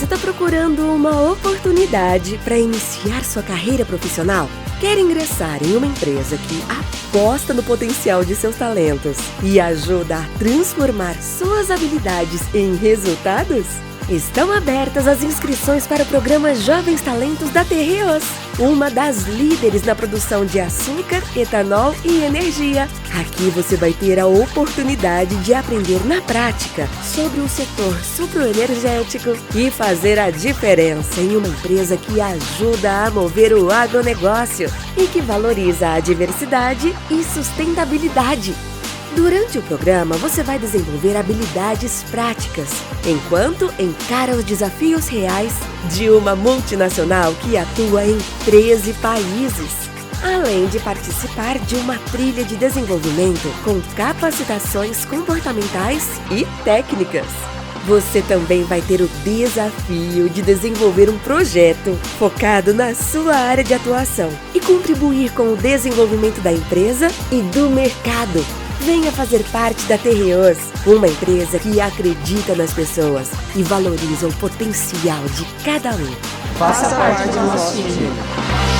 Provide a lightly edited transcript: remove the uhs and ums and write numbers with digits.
Você está procurando uma oportunidade para iniciar sua carreira profissional? Quer ingressar em uma empresa que aposta no potencial de seus talentos e ajuda a transformar suas habilidades em resultados? Estão abertas as inscrições para o programa Jovens Talentos da Terreos, uma das líderes na produção de açúcar, etanol e energia. Aqui você vai ter a oportunidade de aprender na prática sobre o setor sucroenergético e fazer a diferença em uma empresa que ajuda a mover o agronegócio e que valoriza a diversidade e sustentabilidade. Durante o programa, você vai desenvolver habilidades práticas, enquanto encara os desafios reais de uma multinacional que atua em 13 países, além de participar de uma trilha de desenvolvimento com capacitações comportamentais e técnicas. Você também vai ter o desafio de desenvolver um projeto focado na sua área de atuação e contribuir com o desenvolvimento da empresa e do mercado. Venha fazer parte da Terreos, uma empresa que acredita nas pessoas e valoriza o potencial de cada um. Faça parte do nosso time.